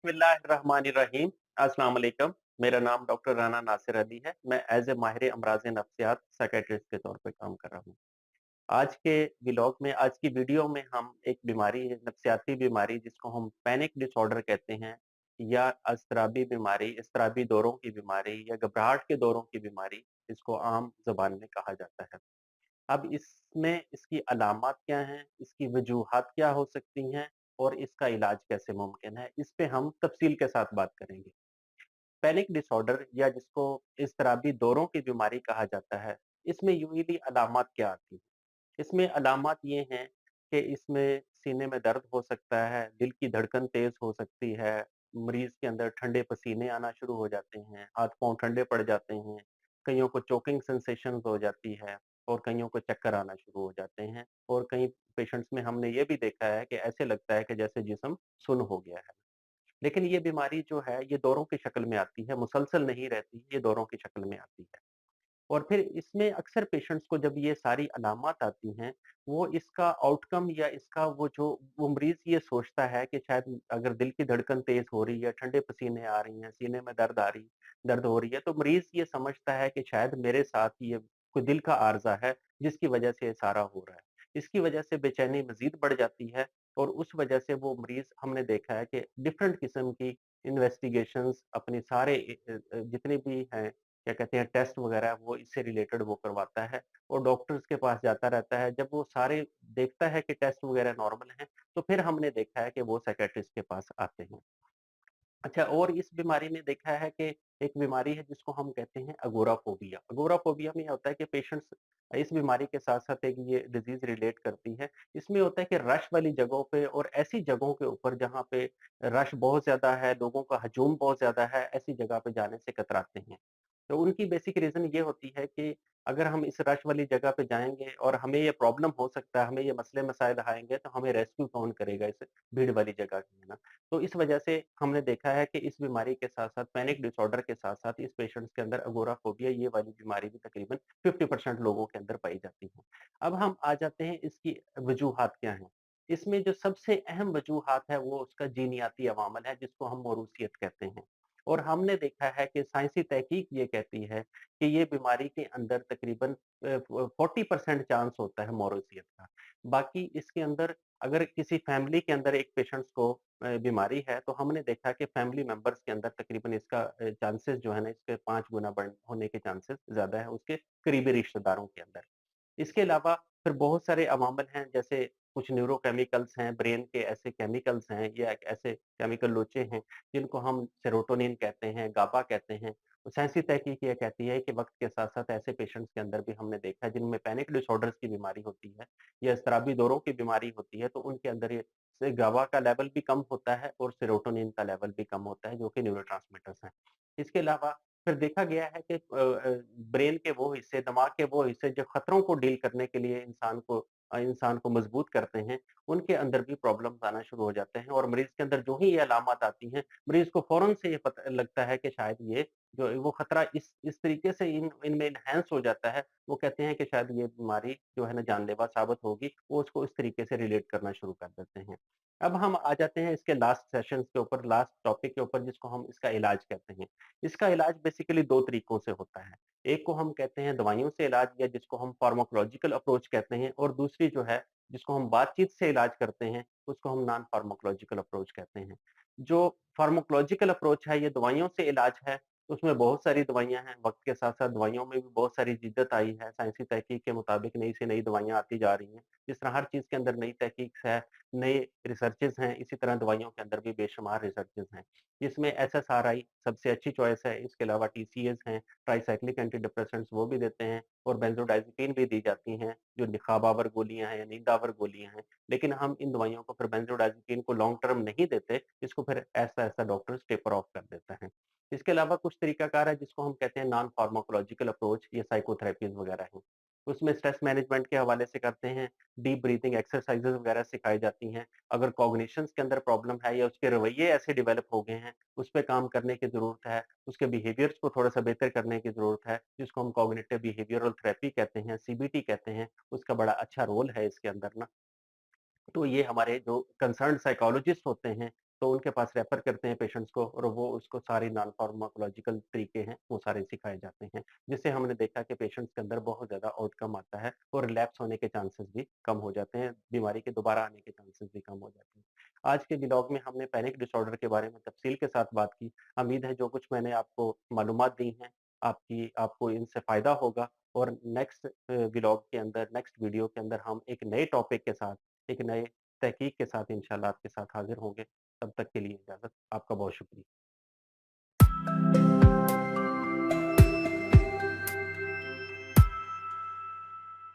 बिस्मिल्लाहिर्रहमानिर्रहीम। अस्सलाम वालेकुम। मेरा नाम डॉक्टर राना नासिर अली है। मैं एज़ ए माहिर अमराज़ नफ्सियात साइकियाट्रिस्ट के तौर पे काम कर रहा हूँ। आज के व्लॉग में, आज की वीडियो में हम एक बीमारी है, नफ्सियाती बीमारी जिसको हम पैनिक डिसऑर्डर कहते हैं या इज़्तिराबी बीमारी, इज़्तिराबी दौरों की बीमारी या घबराहट के दौरों की बीमारी, इसको आम ज़ुबान में कहा जाता है। अब इसमें इसकी अलामात क्या हैं, इसकी वजूहात क्या हो सकती हैं और इसका इलाज कैसे मुमकिन है, इस पे हम तफ़सील के साथ बात करेंगे। पैनिक डिसऑर्डर या जिसको इज़्तिराबी दौरों की बीमारी कहा जाता है, इसमें यूजुअली अलामात क्या आती हैं? इसमें अलामात ये हैं कि इसमें सीने में दर्द हो सकता है, दिल की धड़कन तेज़ हो सकती है, मरीज़ के अंदर ठंडे पसीने आना शुरू हो जाते हैं, हाथ-पाँव ठंडे पड़ जाते हैं, कइयों को चोकिंग सेंसेशंस हो जाती है और कइयों को चक्कर आना शुरू हो जाते हैं और कई पेशेंट्स में हमने ये भी देखा है कि ऐसे लगता है कि जैसे जिस्म सुन्न हो गया है। लेकिन ये बीमारी जो है, ये दौरों की शक्ल में आती है, मुसलसल नहीं रहती, ये दौरों की शक्ल में आती है। और फिर इसमें अक्सर पेशेंट्स को जब ये सारी अलामत आती हैं, वो इसका आउटकम या इसका वो मरीज़ ये सोचता है कि शायद अगर दिल की धड़कन तेज़ हो रही है, ठंडे पसीने आ रही हैं, सीने में दर्द हो रही है, तो मरीज़ ये समझता है कि शायद मेरे साथ ये कोई दिल का आर्ज़ा है, जिसकी वजह से ये सारा हो रहा है। इसकी वजह से बेचैनी मज़ीद बढ़ जाती है और उस वजह से वो मरीज़ हमने देखा है कि डिफरेंट किस्म की इन्वेस्टिगेशंस अपने सारे जितने भी हैं क्या कहते हैं टेस्ट वगैरह वो इससे रिलेटेड वो करवाता है और डॉक्टर्स के पास जाता रहता है। जब वो सारे देखता है कि टेस्ट वगैरह नॉर्मल हैं, तो फिर हमने देखा है कि वो साइकियाट्रिस्ट के पास आते हैं। अच्छा और इस बीमारी में देखा है कि एक बीमारी है जिसको हम कहते हैं अगोराफोबिया। अगोराफोबिया में ये होता है कि पेशेंट्स इस बीमारी के साथ-साथ एक ये डिज़ीज़ रिलेट करती है। इसमें होता है कि रश वाली जगहों पे और ऐसी जगहों के ऊपर जहाँ पे रश बहुत ज़्यादा है, लोगों का हजूम बहुत ज़्यादा है, ऐसी जगह पे जाने से कतराते हैं। तो उनकी बेसिक रीज़न ये होती है कि अगर हम इस रश वाली जगह पे जाएँगे और हमें ये प्रॉब्लम हो सकता है, हमें ये मसले-मसाइल आएँगे, तो हमें रेस्क्यू कौन करेगा इस भीड़ वाली जगह की, है ना? तो इस वजह से हमने देखा है कि इस बीमारी के साथ-साथ पैनिक डिसऑर्डर के साथ-साथ इस पेशेंट्स के अंदर अगोराफोबिया ये वाली बीमारी भी तकरीबन 50% लोगों के अंदर पाई जाती है। अब हम आ जाते हैं इसकी वजूहात क्या हैं? इसमें जो सबसे अहम वजूहात है वो उसका जीनियाती अवामल है जिसको हम मौरूसियत कहते हैं। और हमने देखा है कि साइंसी तहकीक ये कहती है कि ये बीमारी के अंदर तकरीबन 40% चांस होता है मौरूसियत का। बाकी इसके अंदर अगर किसी फैमिली के अंदर एक पेशेंट्स को बीमारी है, तो हमने देखा कि फैमिली मेंबर्स के अंदर तकरीबन इसका चांसेस जो है ना, इसके 5 गुना बढ़ होने के चांसेस ज़्यादा है उसके करीबी रिश्तेदारों के अंदर। इसके अलावा फिर बहुत सारे अवामल हैं, जैसे कुछ न्यूरोकेमिकल्स हैं, ब्रेन के ऐसे केमिकल्स हैं या ऐसे केमिकल लोचे हैं, जिनको हम सेरोटोनिन कहते हैं, गाबा कहते हैं। तो साइंसी तहकीक ये कहती है कि वक़्त के साथ-साथ ऐसे पेशेंट्स के अंदर भी हमने देखा है, जिनमें पैनिक डिसऑर्डर्स की बीमारी होती है या इज़्तिराबी दौरों की बीमारी होती है, तो उनके अंदर ये से गाबा का लेवल भी कम होता है और सेरोटोनिन का लेवल भी कम होता है, जो कि न्यूरोट्रांसमीटर्स हैं। इसके अलावा फिर देखा गया है कि ब्रेन के वो हिस्से, दिमाग के वो हिस्से जो खतरों को डील करने के लिए इंसान को मजबूत करते हैं, उनके अंदर भी प्रॉब्लम्स आना शुरू हो जाते हैं और मरीज़ के अंदर जो ही ये अलामत आती हैं, मरीज़ को फ़ौरन से ये पता लगता है कि शायद ये जो वो खतरा इस तरीके से इनमें एनहांस हो जाता है, वो कहते हैं कि शायद ये बीमारी जो है ना जानलेवा साबित होगी, वो उसको इस तरीके से रिलेट करना शुरू कर देते हैं। अब हम आ जाते हैं इसके लास्ट सेशंस के ऊपर, लास्ट टॉपिक के ऊपर जिसको हम इसका इलाज कहते हैं। इसका इलाज बेसिकली 2 तरीकों से होता है। एक को हम कहते हैं दवाइयों से इलाज या जिसको हम फार्माकोलॉजिकल अप्रोच कहते हैं और दूसरी जो है, जिसको हम बातचीत से इलाज करते हैं, उसको हम नॉन फार्माकोलॉजिकल अप्रोच कहते हैं। जो फार्माकोलॉजिकल अप्रोच है, ये दवाइयों से इलाज है, उसमें बहुत सारी दवाइयाँ हैं, वक़्त के साथ-साथ दवाइयों में भी बहुत सारी जिद्दत आई है, साइंसी तहकीक के मुताबिक नई से नई दवाइयाँ आती जा रही हैं। जिस तरह हर चीज़ के अंदर नई तहकीक है, नए रिसर्चेज़ हैं, इसी तरह दवाइयों के अंदर भी बेशुमार रिसर्चेज़ हैं। जिसमें एसएसआरआई सबसे अच्छी चॉइस है, इसके अलावा टीसीएज़ हैं, ट्राइसाइक्लिक एंटी डिप्रेसेंट्स वो भी देते हैं और बेंज़ोडाज़ेपीन भी दी जाती हैं, जो ख़ाब आवर गोलियाँ हैं या नींद आवर गोलियाँ हैं। लेकिन हम इन दवाइयों को फिर बेंज़ोडाज़ेपीन को लॉन्ग टर्म नहीं देते, इसको फिर ऐसा-ऐसा डॉक्टर्स टेपर ऑफ कर देते हैं। इसके अलावा कुछ तरीकाकार है जिसको हम कहते हैं नॉन फार्माकोलॉजिकल अप्रोच, ये साइकोथेरेपीज़ वगैरह हैं। उसमें स्ट्रेस मैनेजमेंट के हवाले से करते हैं, डीप ब्रीथिंग एक्सरसाइज़ेज़ वगैरह सिखाई जाती हैं। अगर कॉग्निशंस के अंदर प्रॉब्लम है या उसके रवैये ऐसे डेवलप हो गए हैं, उस पे काम करने की ज़रूरत है, उसके बिहेवियर्स को थोड़ा-सा बेहतर करने की ज़रूरत है, जिसको हम कॉग्निटिव बिहेवियरल थेरेपी कहते हैं, सीबीटी कहते हैं, उसका बड़ा अच्छा रोल है इसके अंदर ना। तो ये हमारे जो कंसर्न्ड साइकोलॉजिस्ट होते हैं, तो उनके पास रेफ़र करते हैं पेशेंट्स को और वो उसको सारी नॉन फार्माकोलॉजिकल तरीके हैं, वो सारे सिखाए जाते हैं। जिससे हमने देखा कि पेशेंट्स के अंदर बहुत ज़्यादा आउटकम आता है और रिलैप्स होने के चांसेस भी कम हो जाते हैं, बीमारी के दोबारा आने के चांसेस भी कम हो जाते हैं। आज के व्लॉग में हमने पैनिक डिसऑर्डर के बारे में तफ़सील के साथ बात की। उम्मीद है जो कुछ मैंने आपको मालूमात दी हैं, आपको इनसे फ़ायदा होगा और नेक्स्ट व्लॉग के अंदर, नेक्स्ट वीडियो के अंदर हम एक नए टॉपिक के साथ, एक नए तहकीक के साथ इंशाल्लाह आपके साथ हाज़िर होंगे। तब तक के लिए इजाज़त। आपका बहुत शुक्रिया।